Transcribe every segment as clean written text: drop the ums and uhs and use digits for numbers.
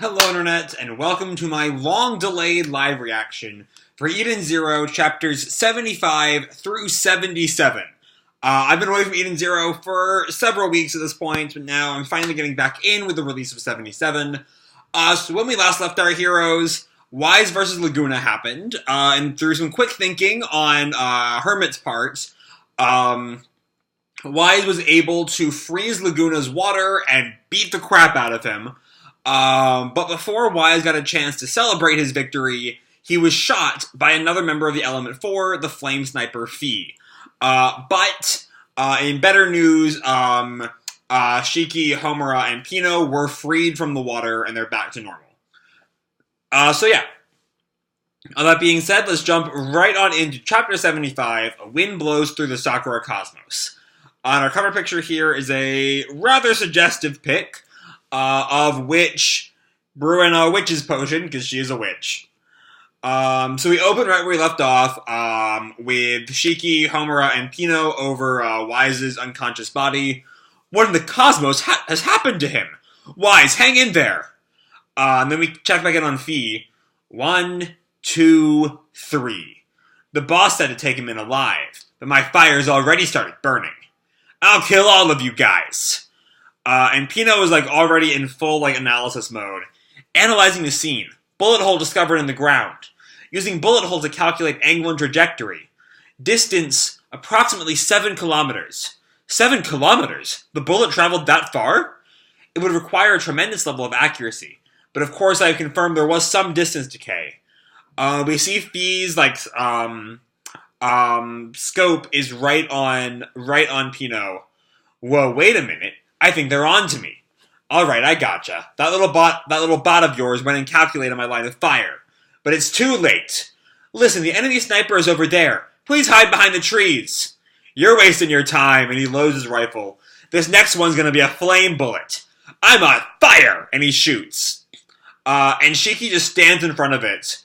Hello Internet, and welcome to my long-delayed live reaction for Eden Zero, chapters 75 through 77. I've been away from Eden Zero for several weeks at this point, but now I'm finally getting back in with the release of 77. So when we last left our heroes, Weisz versus Laguna happened, and through some quick thinking on Hermit's part, Weisz was able to freeze Laguna's water and beat the crap out of him. But before Weisz got a chance to celebrate his victory, he was shot by another member of the Element 4, the Flame Sniper Fee. But in better news, Shiki, Homura, and Pino were freed from the water and they're back to normal. So yeah. All that being said, let's jump right on into Chapter 75, A Wind Blows Through the Sakura Cosmos. On our cover picture here is a rather suggestive pic of Witch brewing a witch's potion, because she is a witch. So we open right where we left off, with Shiki, Homura, and Pino over Weisz's unconscious body. What in the cosmos has happened to him? Weisz, hang in there! And then we check back in on Fee. 1, 2, 3. The boss said to take him in alive, but my fire's already started burning. I'll kill all of you guys! And Pino is already in full analysis mode, analyzing the scene. Bullet hole discovered in the ground, using bullet hole to calculate angle and trajectory. Distance approximately 7 kilometers. 7 kilometers? The bullet traveled that far? It would require a tremendous level of accuracy, but of course I confirmed there was some distance decay. We see Fee's scope is right on Pino. Whoa, wait a minute. I think they're on to me. Alright, I gotcha. That little bot of yours went and calculated my line of fire. But it's too late. Listen, the enemy sniper is over there. Please hide behind the trees. You're wasting your time, and he loads his rifle. This next one's gonna be a flame bullet. I'm on fire! And he shoots. And Shiki just stands in front of it.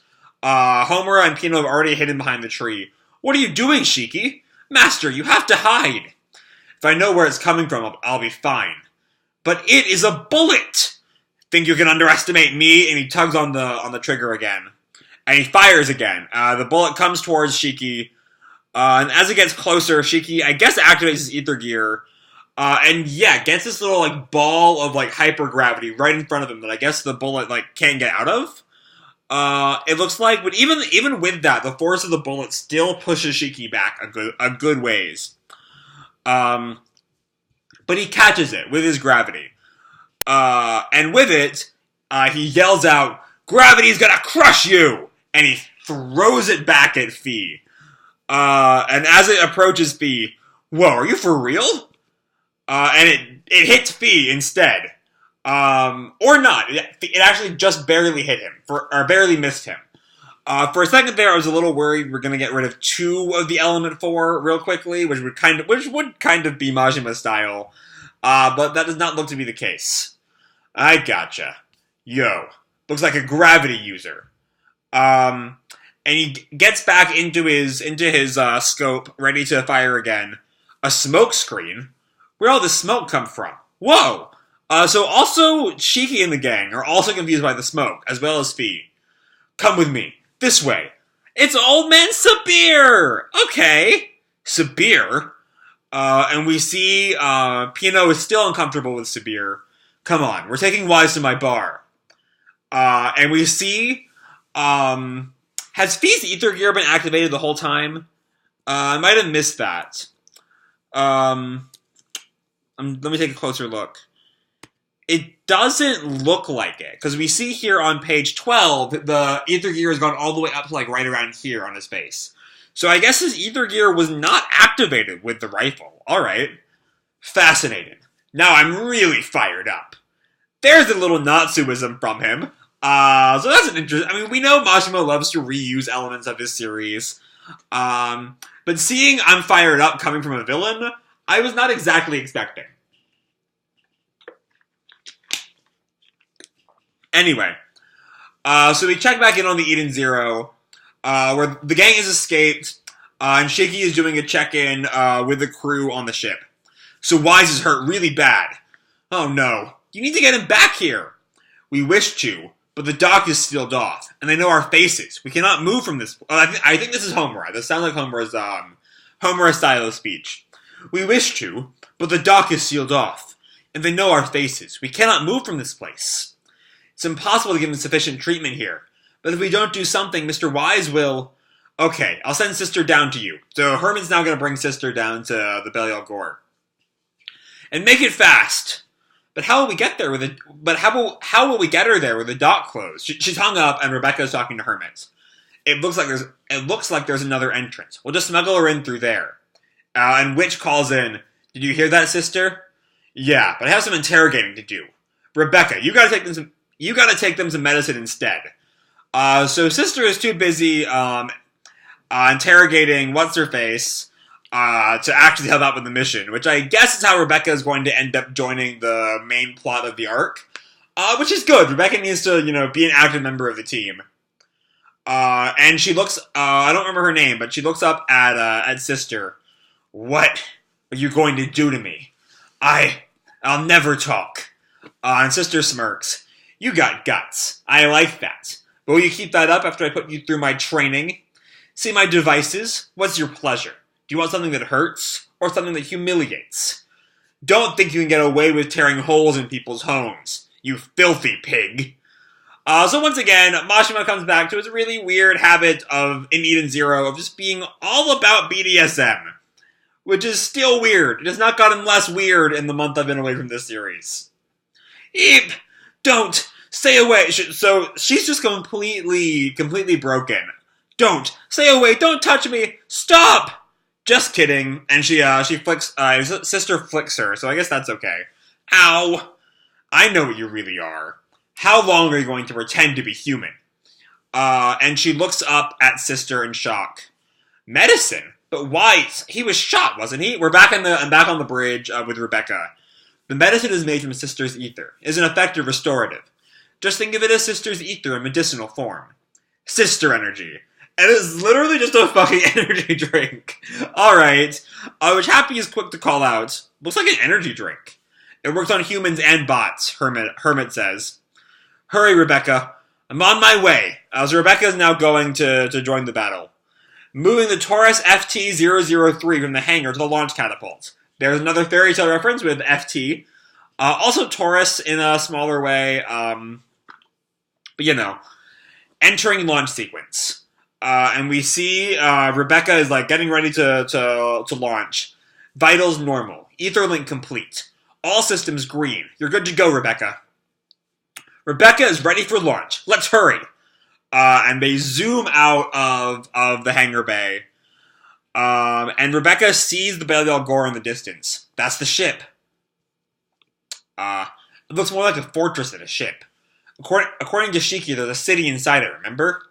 Homura and Pino have already hidden behind the tree. What are you doing, Shiki? Master, you have to hide. If I know where it's coming from, I'll be fine. But it is a bullet! Think you can underestimate me? And he tugs on the trigger again. And he fires again. The bullet comes towards Shiki. And as it gets closer, Shiki, I guess, activates his ether gear. And yeah, gets this little ball of hypergravity right in front of him that I guess the bullet can't get out of. It looks like, but even with that, the force of the bullet still pushes Shiki back a good ways. But he catches it with his gravity. And with it, he yells out, "Gravity's gonna crush you!" And he throws it back at Fee. And as it approaches Fee, whoa, are you for real? And it hits Fee instead. Or not. It actually just barely hit him, or barely missed him. For a second there, I was a little worried we're going to get rid of 2 of the Element 4 real quickly, which would kind of be Majima style. But that does not look to be the case. I gotcha. Yo. Looks like a gravity user. And he gets back into his scope, ready to fire again. A smoke screen? Where'd all this smoke come from? Whoa! So also, Shiki and the gang are also confused by the smoke, as well as Fee. Come with me. This way. It's Old Man Sabir! Okay. Sabir? And we see, Pino is still uncomfortable with Sabir. Come on, we're taking Weisz to my bar. And we see, has Fee's ether gear been activated the whole time? I might have missed that. Let me take a closer look. It doesn't look like it, because we see here on page 12, the ether gear has gone all the way up to right around here on his face. So I guess his ether gear was not activated with the rifle. Alright. Fascinating. Now I'm really fired up. There's a little Natsuism from him. So that's an interesting... I mean, we know Majima loves to reuse elements of his series. But seeing I'm fired up coming from a villain, I was not exactly expecting. Anyway, so we check back in on the Eden Zero, where the gang has escaped, and Shiki is doing a check-in with the crew on the ship. So Weisz is hurt really bad. Oh no, you need to get him back here. We wish to, but the dock is sealed off, and they know our faces. We cannot move from this. I think this is Homer. This sounds like Homer's style of speech. We wish to, but the dock is sealed off, and they know our faces. We cannot move from this place. It's impossible to give them sufficient treatment here. But if we don't do something, Mr. Weisz will... Okay, I'll send Sister down to you. So Herman's now going to bring Sister down to the Belial Gore. And make it fast. But how will we get there with it? But how will we get her there with the dock closed? She's hung up, and Rebecca's talking to Hermit. It looks like there's another entrance. We'll just smuggle her in through there. And Witch calls in. Did you hear that, Sister? Yeah, but I have some interrogating to do. Rebecca, you gotta take them some medicine instead. So Sister is too busy interrogating what's-her-face to actually help out with the mission, which I guess is how Rebecca is going to end up joining the main plot of the arc, which is good. Rebecca needs to, be an active member of the team. And she looks, I don't remember her name, but she looks up at Sister. What are you going to do to me? I'll never talk. And Sister smirks. You got guts. I like that. But will you keep that up after I put you through my training? See my devices? What's your pleasure? Do you want something that hurts, or something that humiliates? Don't think you can get away with tearing holes in people's homes, you filthy pig. So once again, Mashima comes back to his really weird habit in Eden Zero of just being all about BDSM. Which is still weird. It has not gotten less weird in the month I've been away from this series. Eep! Don't! Stay away! So she's just completely broken. Don't! Stay away! Don't touch me! Stop! Just kidding. And she flicks, Sister flicks her, so I guess that's okay. Ow! I know what you really are. How long are you going to pretend to be human? And she looks up at Sister in shock. Medicine? But Weisz, he was shot, wasn't he? I'm back on the bridge with Rebecca. The medicine is made from Sister's ether. It is an effective restorative. Just think of it as Sister's ether in medicinal form. Sister energy. And it's literally just a fucking energy drink. Alright. Which Happy is quick to call out. Looks like an energy drink. It works on humans and bots, Hermit says. Hurry, Rebecca. I'm on my way. So Rebecca is now going to join the battle. Moving the Taurus FT-003 from the hangar to the launch catapult. There's another fairy tale reference with FT. Also Taurus in a smaller way. But entering launch sequence. And we see Rebecca is getting ready to launch. Vitals normal. Ether link complete. All systems green. You're good to go, Rebecca. Rebecca is ready for launch. Let's hurry. And they zoom out of the hangar bay. And Rebecca sees the Belial Gore in the distance. That's the ship. It looks more like a fortress than a ship. According to Shiki, there's a city inside it, remember?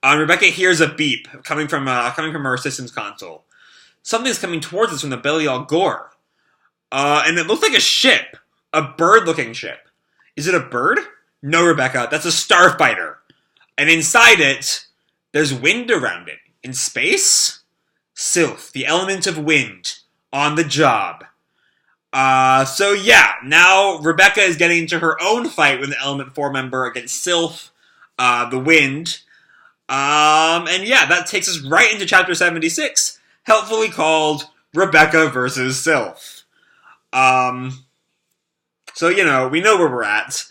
Rebecca hears a beep coming from her systems console. Something's coming towards us from the Belial Gore. And it looks like a ship. A bird-looking ship. Is it a bird? No, Rebecca, that's a starfighter. And inside it, there's wind around it. In space? Sylph, the element of wind. On the job. So yeah, now Rebecca is getting into her own fight with an Element 4 member against Sylph, the wind. And yeah, that takes us right into Chapter 76, helpfully called Rebecca versus Sylph. So, we know where we're at.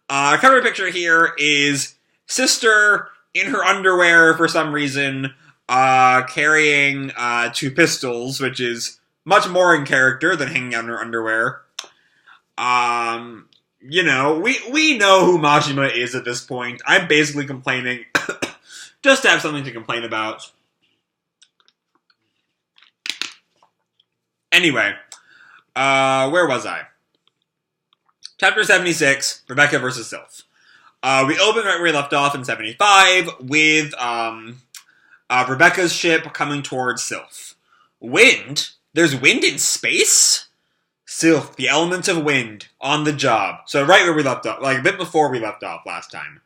Our cover picture here is Sister in her underwear for some reason, carrying 2 pistols, which is much more in character than hanging out in her underwear. We know who Mashima is at this point. I'm basically complaining just to have something to complain about. Anyway, where was I? Chapter 76, Rebecca versus Sylph. We open right where we left off in 75 with Rebecca's ship coming towards Sylph. Wind? There's wind in space? Sylph, the element of wind, on the job. So right where we left off, a bit before we left off last time.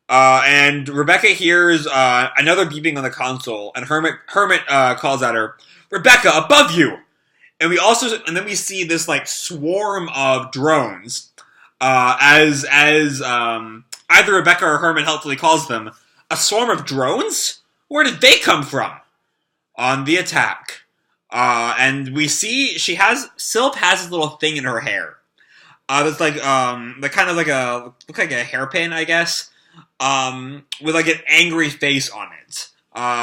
And Rebecca hears another beeping on the console, and Hermit calls at her, Rebecca, above you! And then we see this swarm of drones as either Rebecca or Herman helpfully calls them, a swarm of drones? Where did they come from? On the attack. And we see Sylph has this little thing in her hair. That's like kind of like look like a hairpin, I guess. With like an angry face on it.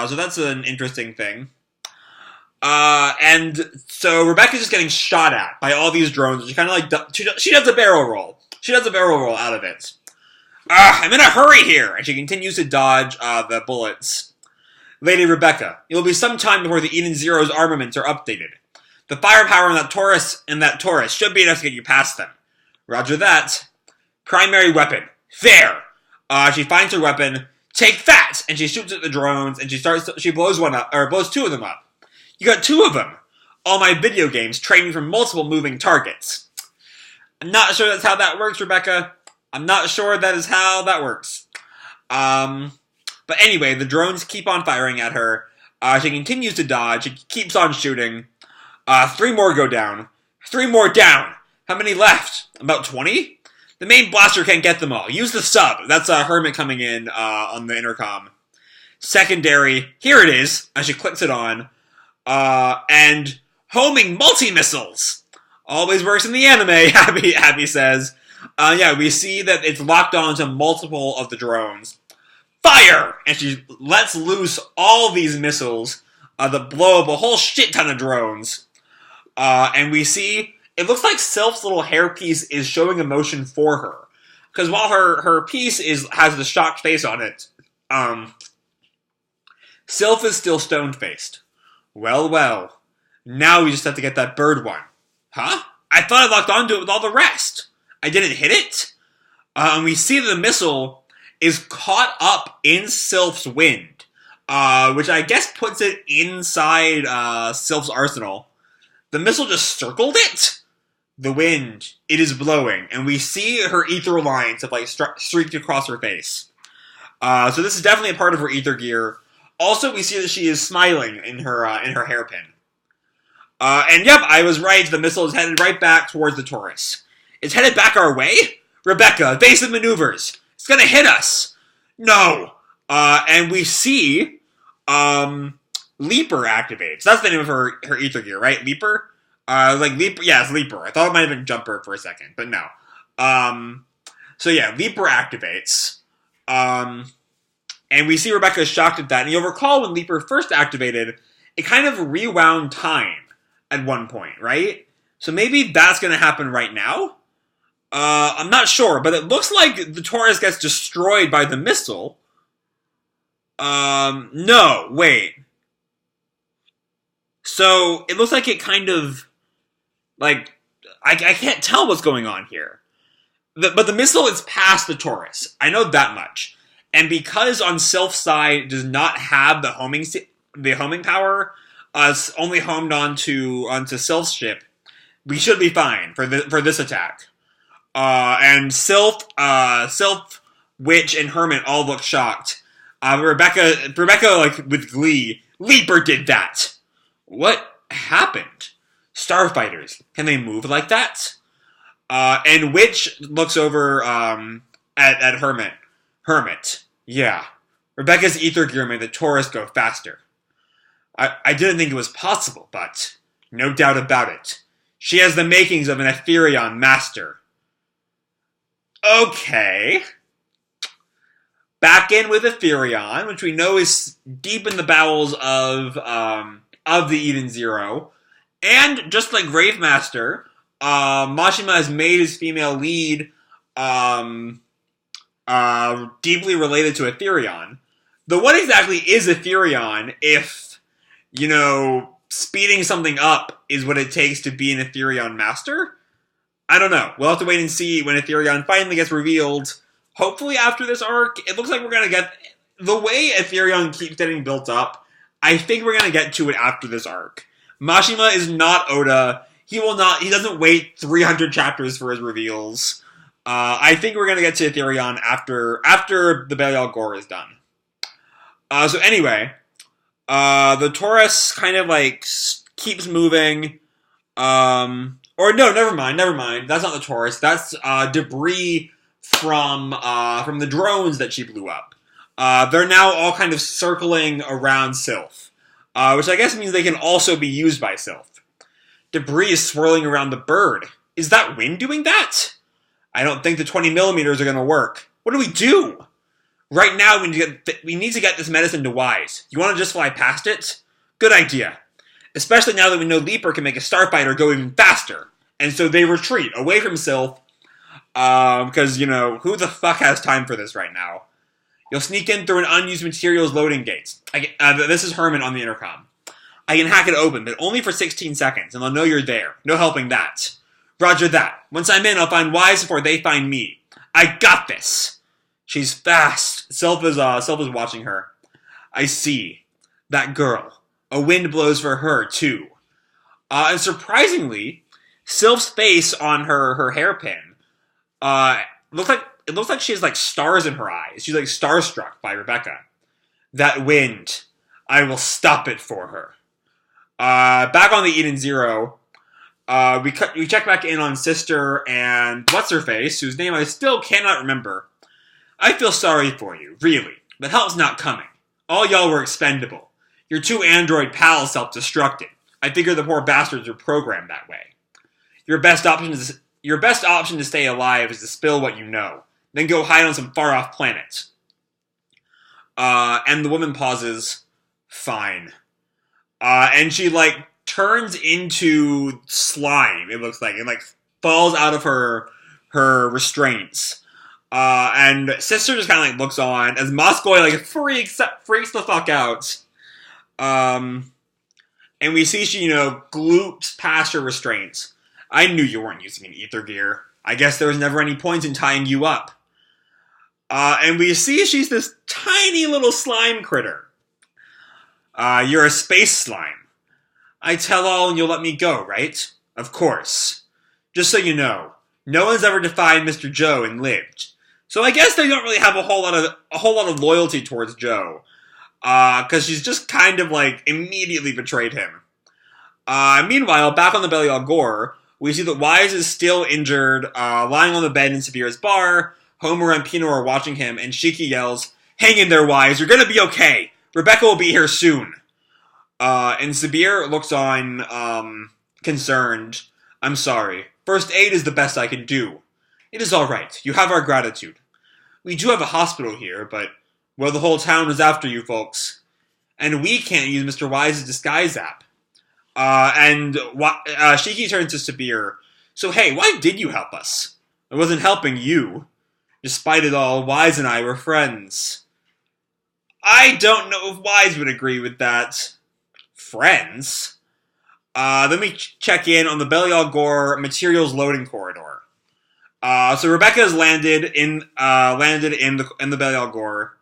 So that's an interesting thing. And so Rebecca's just getting shot at by all these drones. She kind of like she does a barrel roll. She does a barrel roll out of it. I'm in a hurry here, and she continues to dodge the bullets. Lady Rebecca, it will be some time before the Eden Zero's armaments are updated. The firepower in that Taurus should be enough to get you past them. Roger that. Primary weapon. There! She finds her weapon. Take that! And she shoots at the drones, and she blows blows two of them up. You got two of them! All my video games train me from multiple moving targets. I'm not sure that's how that works, Rebecca. I'm not sure that is how that works. But anyway, the drones keep on firing at her. She continues to dodge. She keeps on shooting. 3 more go down. 3 more down. How many left? About 20? The main blaster can't get them all. Use the sub. That's Hermit coming in on the intercom. Secondary. Here it is. She clicks it on. And homing multi-missiles. Always works in the anime, Abby says. Yeah, we see that it's locked onto multiple of the drones. Fire! And she lets loose all these missiles that blow up a whole shit ton of drones. And we see, it looks like Sylph's little hairpiece is showing emotion for her. Because while her piece has the shocked face on it, Sylph is still stone-faced. Well. Now we just have to get that bird one. Huh? I thought I locked onto it with all the rest. I didn't hit it? And we see that the missile is caught up in Sylph's wind, which I guess puts it inside Sylph's arsenal. The missile just circled it? The wind, it is blowing, and we see her ether lines have like streaked across her face. So this is definitely a part of her ether gear. Also, we see that she is smiling in her hairpin. And yep, I was right. The missile is headed right back towards the Taurus. It's headed back our way? Rebecca, evasive maneuvers. It's gonna hit us. No. And we see Leaper activates. That's the name of her ether gear, right? Leaper? Leaper. Yeah, it's Leaper. I thought it might have been Jumper for a second, but no. So yeah, Leaper activates. And we see Rebecca is shocked at that. And you'll recall when Leaper first activated, it kind of rewound time at one point, right? So maybe that's going to happen right now? I'm not sure, but it looks like the Taurus gets destroyed by the missile. No, wait. So it looks like it kind of, like, I can't tell what's going on here. But the missile is past the Taurus. I know that much. And because on Sylph's side it does not have the homing power, it's only homed onto Sylph's ship, we should be fine for this attack. And Sylph, Witch, and Hermit all look shocked. Rebecca, like, with glee, Leaper did that! What happened? Starfighters, can they move like that? And Witch looks over, at Hermit. Hermit, yeah. Rebecca's ether gear made the Taurus go faster. I didn't think it was possible, but no doubt about it. She has the makings of an Etherion master. Okay. Back in with Etherion, which we know is deep in the bowels of the Eden Zero. And just like Gravemaster, Mashima has made his female lead deeply related to Etherion. Though what exactly is Etherion if, you know, speeding something up is what it takes to be an Etherion master? I don't know. We'll have to wait and see when Etherion finally gets revealed. Hopefully after this arc. It looks like we're going to get... The way Etherion keeps getting built up, I think we're going to get to it after this arc. Mashima is not Oda. He doesn't wait 300 chapters for his reveals. I think we're going to get to Etherion after the Belial Gore is done. So anyway, the Taurus kind of like keeps moving. Or no, never mind. That's not the Taurus. That's debris from the drones that she blew up. They're now all kind of circling around Sylph, which I guess means they can also be used by Sylph. Debris is swirling around the bird. Is that wind doing that? I don't think the 20 millimeters are going to work. What do we do? Right now, we need to get this medicine to Weisz. You want to just fly past it? Good idea. Especially now that we know Leaper can make a starfighter go even faster. And so they retreat away from Sylph. Because, who the fuck has time for this right now? You'll sneak in through an unused materials loading gate. This is Herman on the intercom. I can hack it open, but only for 16 seconds, and they'll know you're there. No helping that. Roger that. Once I'm in, I'll find Weisz before they find me. I got this. She's fast. Sylph is watching her. I see. That girl. A wind blows for her, too. And surprisingly, Sylph's face on her hairpin, it looks like she has, like, stars in her eyes. She's, like, starstruck by Rebecca. That wind. I will stop it for her. Back on the Eden Zero, we check back in on Sister and What's-Her-Face, whose name I still cannot remember. I feel sorry for you, really, but help's not coming. All y'all were expendable. Your two android pals self-destructed. I figure the poor bastards were programmed that way. Your best option to stay alive is to spill what you know, then go hide on some far-off planet. And the woman pauses. Fine. And she, turns into slime, it looks like. It, falls out of her restraints. And Sister just kind of, looks on as Moskoy, freaks the fuck out. And we see she, gloops past her restraints. I knew you weren't using an ether gear. I guess there was never any point in tying you up. And we see she's this tiny little slime critter. You're a space slime. I tell all and you'll let me go, right? Of course. Just so you know, no one's ever defied Mr. Joe and lived. So I guess they don't really have a whole lot of loyalty towards Joe. Because she's just kind of, immediately betrayed him. Meanwhile, back on the Belial Gore, we see that Weisz is still injured, lying on the bed in Sabir's bar. Homer and Pino are watching him, and Shiki yells, "Hang in there, Weisz, you're gonna be okay! Rebecca will be here soon!" And Sabir looks on, concerned. "I'm sorry. First aid is the best I can do." "It is alright. You have our gratitude. We do have a hospital here, but, well, the whole town is after you folks. And we can't use Mr. Weisz's disguise app." Shiki turns to Sabir. "So hey, why did you help us? I wasn't helping you. Despite it all, Weisz and I were friends." I don't know if Weisz would agree with that. Friends? Then we check in on the Belial Gore materials loading corridor. So Rebecca has landed in the Belial Gore.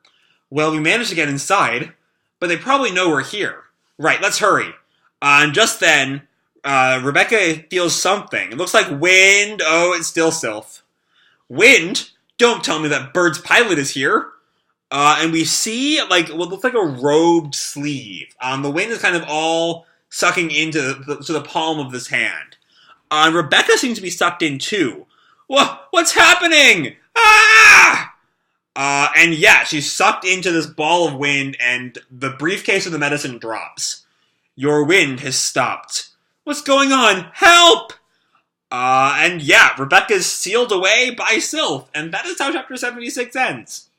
Well, we managed to get inside, but they probably know we're here. Right, let's hurry. And just then, Rebecca feels something. It looks like wind. Oh, it's still Sylph. Wind? Don't tell me that Bird's pilot is here. And we see, what looks like a robed sleeve. The wind is kind of all sucking into the palm of this hand. And Rebecca seems to be sucked in too. What's happening? Ah! And yeah, she's sucked into this ball of wind, and the briefcase of the medicine drops. Your wind has stopped. What's going on? Help! And yeah, Rebecca's sealed away by Sylph, and that is how chapter 76 ends.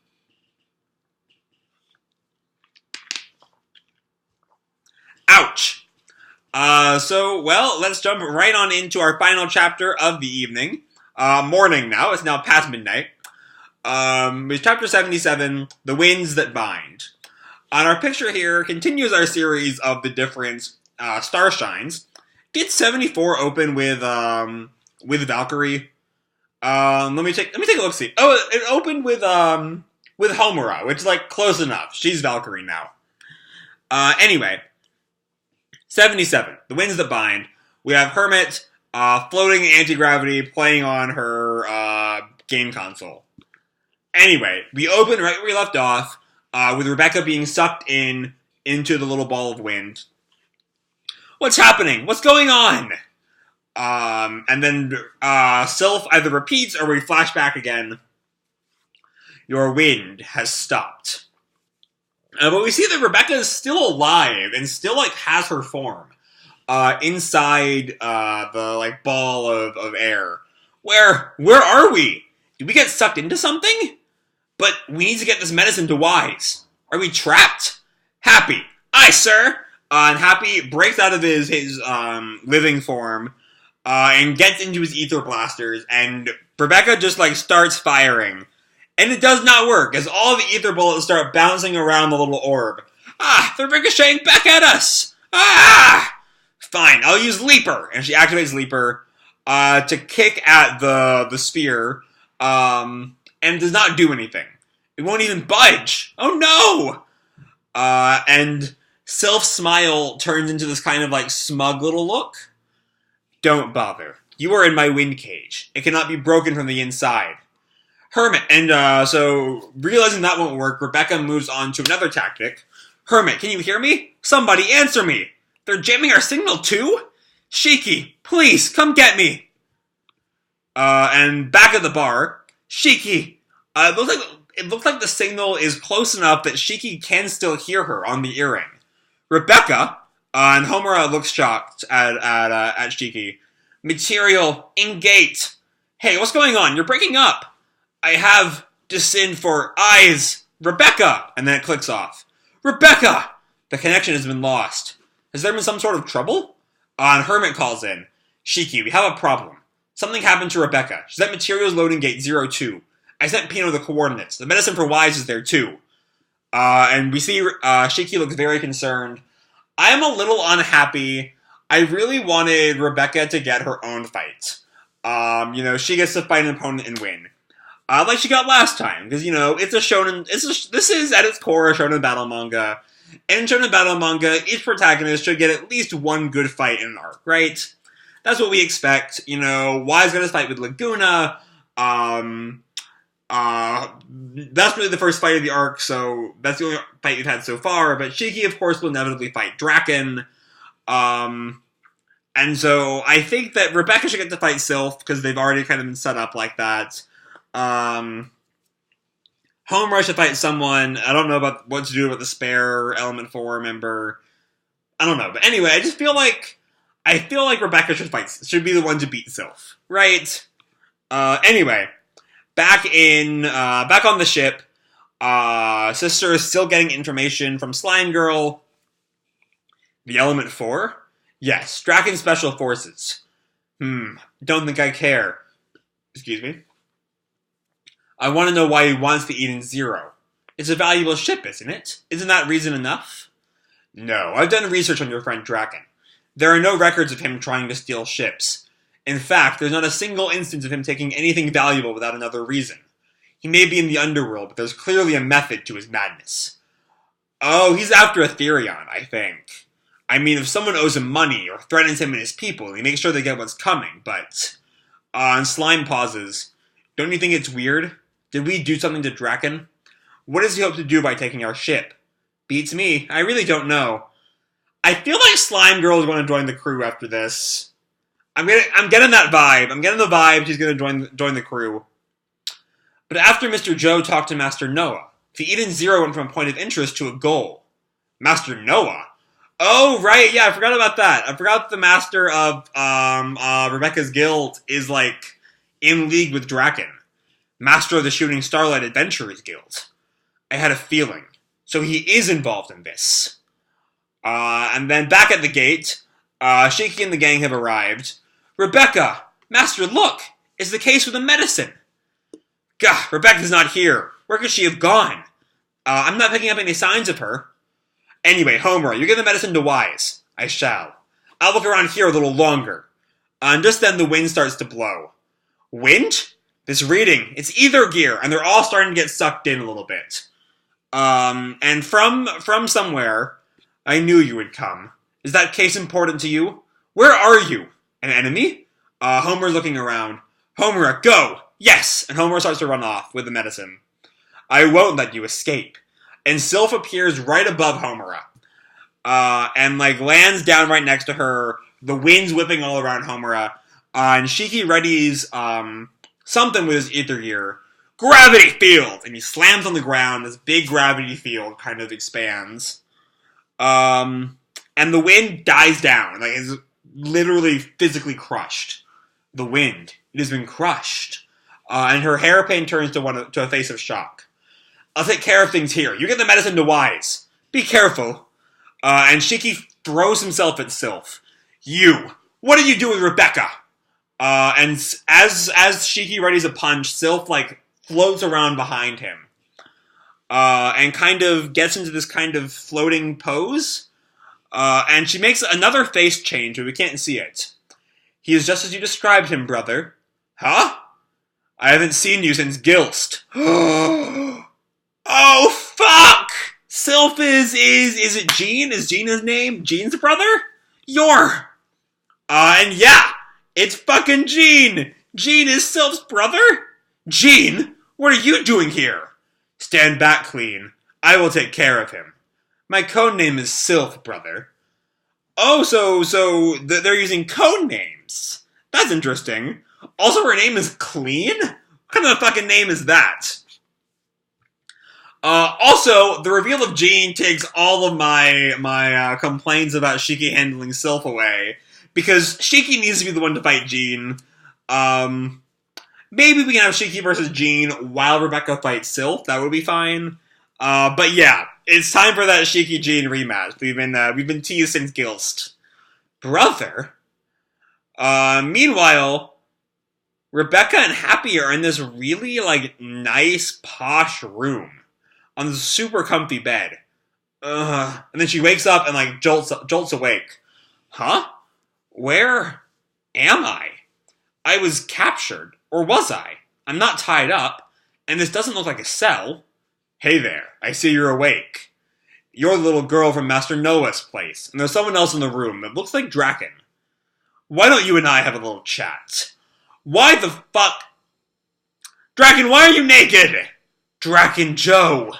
Ouch. Let's jump right on into our final chapter of the evening. Morning now, it's now past midnight. With chapter 77, The Winds That Bind. And our picture here continues our series of the different star shines. Did 74 open with Valkyrie? Let me take a look. See, oh, it opened with Homura, which is close enough. She's Valkyrie now. Anyway, 77, The Winds That Bind. We have Hermit floating in anti-gravity, playing on her game console. Anyway, we open right where we left off, with Rebecca being sucked into the little ball of wind. What's happening? What's going on? And then Sylph either repeats or we flash back again. Your wind has stopped. But we see that Rebecca is still alive and still has her form inside the ball of air. Where are we? Did we get sucked into something? But we need to get this medicine to Weisz. Are we trapped? Happy. Aye, sir. And Happy breaks out of his living form and gets into his ether blasters, and Rebecca just starts firing. And it does not work, as all the ether bullets start bouncing around the little orb. They're ricocheting back at us! Fine, I'll use Leaper. And she activates Leaper to kick at the spear, and does not do anything. It won't even budge. Oh no! And Sylph's smile turns into this kind of smug little look. Don't bother. You are in my wind cage. It cannot be broken from the inside. Hermit, and so realizing that won't work, Rebecca moves on to another tactic. Hermit, can you hear me? Somebody answer me! They're jamming our signal too? Shiki, please, come get me! And back at the bar, Shiki, it looks like the signal is close enough that Shiki can still hear her on the earring. Rebecca, and Homura looks shocked at Shiki. Material, in gate. Hey, what's going on? You're breaking up. I have descend for eyes. Rebecca! And then it clicks off. Rebecca! The connection has been lost. Has there been some sort of trouble? And Hermit calls in. Shiki, we have a problem. Something happened to Rebecca. She's at materials loading gate 02. I sent Pino the coordinates. The medicine for Weisz is there too. And we see Shiki looks very concerned. I'm a little unhappy. I really wanted Rebecca to get her own fight. She gets to fight an opponent and win. Like she got last time, because, it's a shonen, this is, at its core, a shonen battle manga. And in shonen battle manga, each protagonist should get at least one good fight in an arc, right? That's what we expect. Weisz got his fight with Laguna. That's really the first fight of the arc, so that's the only fight we've had so far. But Shiki, of course, will inevitably fight Draken. And so I think that Rebecca should get to fight Sylph, because they've already kind of been set up like that. Homura should fight someone. I don't know about what to do with the spare Element 4 member. I don't know. But anyway, I feel like Rebecca should be the one to beat Sylph. Right? Anyway. Back on the ship, Sister is still getting information from Slime Girl. The Element 4? Yes, Draken Special Forces. Don't think I care. Excuse me. I want to know why he wants the Eden Zero. It's a valuable ship, isn't it? Isn't that reason enough? No, I've done research on your friend Draken. There are no records of him trying to steal ships. In fact, there's not a single instance of him taking anything valuable without another reason. He may be in the underworld, but there's clearly a method to his madness. Oh, he's after Etherion, I think. I mean, if someone owes him money or threatens him and his people, he makes sure they get what's coming, but... and Slime pauses. Don't you think it's weird? Did we do something to Draken? What does he hope to do by taking our ship? Beats me. I really don't know. I feel like Slime Girl is going to join the crew after this. I'm getting that vibe. I'm getting the vibe she's going to join the crew. But after Mr. Joe talked to Master Noah, the Eden Zero went from a point of interest to a goal. Master Noah? Oh, right, yeah, I forgot about that. I forgot that the master of Rebecca's guild is, in league with Draken. Master of the Shooting Starlight Adventurers Guild. I had a feeling. So he is involved in this. And then back at the gate, Shiki and the gang have arrived. Rebecca! Master, look! It's the case with the medicine! Gah, Rebecca's not here. Where could she have gone? I'm not picking up any signs of her. Anyway, Homura, you give the medicine to Weisz. I shall. I'll look around here a little longer. And just then the wind starts to blow. Wind? This reading, it's ether gear, and they're all starting to get sucked in a little bit. And from somewhere, I knew you would come. Is that case important to you? Where are you? An enemy? Homer's looking around. Homura, go! Yes! And Homura starts to run off with the medicine. I won't let you escape. And Sylph appears right above Homura. And lands down right next to her. The wind's whipping all around Homura. And Shiki readies something with his ether gear. Gravity field! And he slams on the ground. This big gravity field kind of expands. And the wind dies down. Like, it's literally physically crushed. The wind. It has been crushed. And her hairpin turns to a face of shock. I'll take care of things here. You get the medicine to Weisz. Be careful. And Shiki throws himself at Sylph. You! What are you doing, Rebecca? And as Shiki readies a punch, Sylph, like, floats around behind him. And kind of gets into this kind of floating pose. And she makes another face change, but we can't see it. He is just as you described him, brother. Huh? I haven't seen you since Gilst. Oh, fuck! Sylph is it Jinn? Is Jinn his name? Jinn's brother? And yeah, it's fucking Jinn! Jinn is Sylph's brother? Jinn? What are you doing here? Stand back, Clean. I will take care of him. My code name is Sylph, brother. Oh, so they're using code names. That's interesting. Also, her name is Clean? What kind of a fucking name is that? Also, the reveal of Jinn takes all of my complaints about Shiki handling Sylph away. Because Shiki needs to be the one to fight Jinn. Maybe we can have Shiki versus Jinn while Rebecca fights Sylph. That would be fine. But yeah, it's time for that Shiki Jinn rematch. We've been teased since Gilst. Brother? Meanwhile, Rebecca and Happy are in this really, like, nice, posh room. On this super comfy bed. And then she wakes up and, like, jolts awake. Huh? Where am I? I was captured. Or was I? I'm not tied up. And this doesn't look like a cell. Hey there, I see you're awake. You're the little girl from Master Noah's place. And there's someone else in the room that looks like Draken. Why don't you and I have a little chat? Why the fuck? Draken, why are you naked? Draken Joe.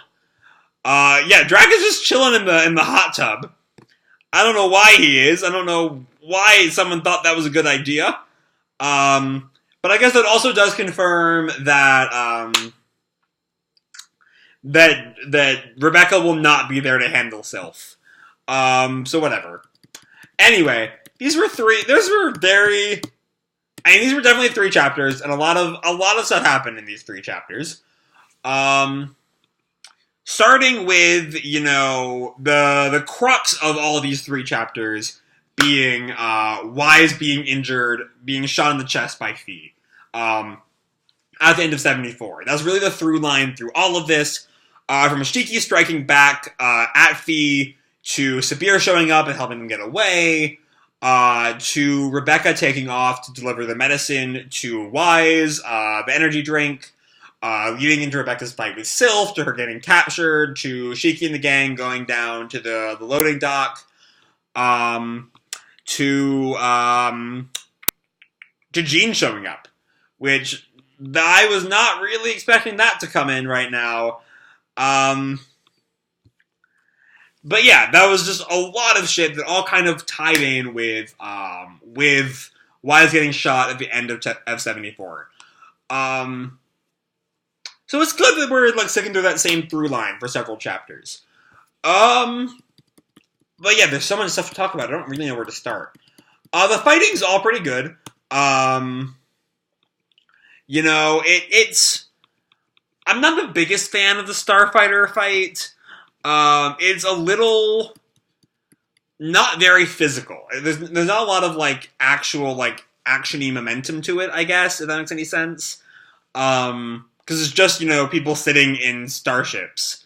Yeah, Draken's just chilling in the hot tub. I don't know why he is. I don't know why someone thought that was a good idea. But I guess that also does confirm that, that Rebecca will not be there to handle Sylph. So whatever. Anyway, these were definitely 3 chapters, and a lot of stuff happened in these 3 chapters. Starting with, you know, the crux of all of these 3 chapters being Weisz being injured, being shot in the chest by Fee. At the end of 74. That's really the through line through all of this. From Shiki striking back at Fee, to Sabir showing up and helping them get away, to Rebecca taking off to deliver the medicine to Weisz, the energy drink, leading into Rebecca's fight with Sylph, to her getting captured, to Shiki and the gang going down to the loading dock, to Jinn showing up, which I was not really expecting that to come in right now. But yeah, that was just a lot of shit that all kind of tied in with Weisz getting shot at the end of 74. So it's good that we're like sticking to that same through line for several chapters. But yeah, there's so much stuff to talk about. I don't really know where to start. The fighting's all pretty good. You know, it's... I'm not the biggest fan of the Starfighter fight. It's a little... not very physical. There's not a lot of, like, actual, like, action-y momentum to it, I guess, if that makes any sense. Because it's just, you know, people sitting in starships.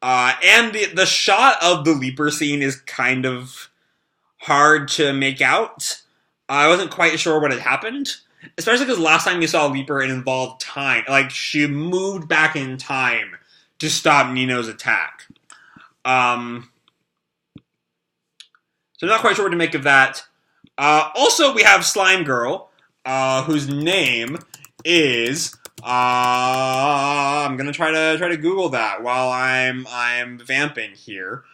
And the shot of the Leaper scene is kind of hard to make out. I wasn't quite sure what had happened. Especially because last time you saw Leaper, it involved time. Like, she moved back in time to stop Nino's attack. So I'm not quite sure what to make of that. Also, we have Slime Girl, whose name is... I'm gonna try to Google that while I'm vamping here.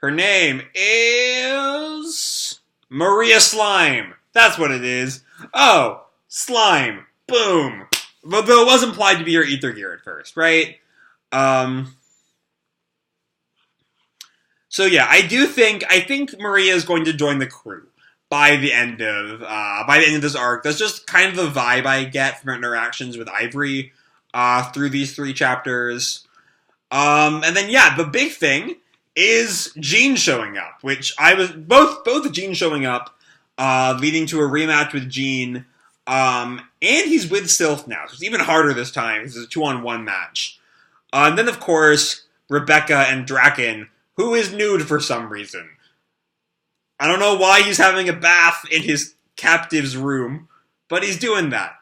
Her name is Maria Slime. That's what it is. Oh, Slime. Boom. But though it was implied to be her ether gear at first, right? So yeah, I think Maria is going to join the crew by the end of this arc. That's just kind of the vibe I get from her interactions with Ivory through these 3 chapters. And then yeah, the big thing is Jinn showing up, which I was both Jinn showing up, leading to a rematch with Jinn. And he's with Sylph now, so it's even harder this time. This is a 2-on-1 match. And then of course Rebecca and Draken, who is nude for some reason. I don't know why he's having a bath in his captive's room, but he's doing that.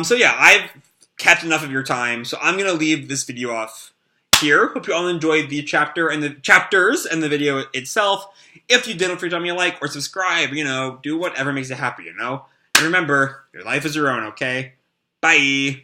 So yeah, I've kept enough of your time, so I'm gonna leave this video off here. Hope you all enjoyed the chapter and the chapters and the video itself. If you did, feel free to drop me a like or subscribe. Do whatever makes you happy. And remember, your life is your own. Okay, bye.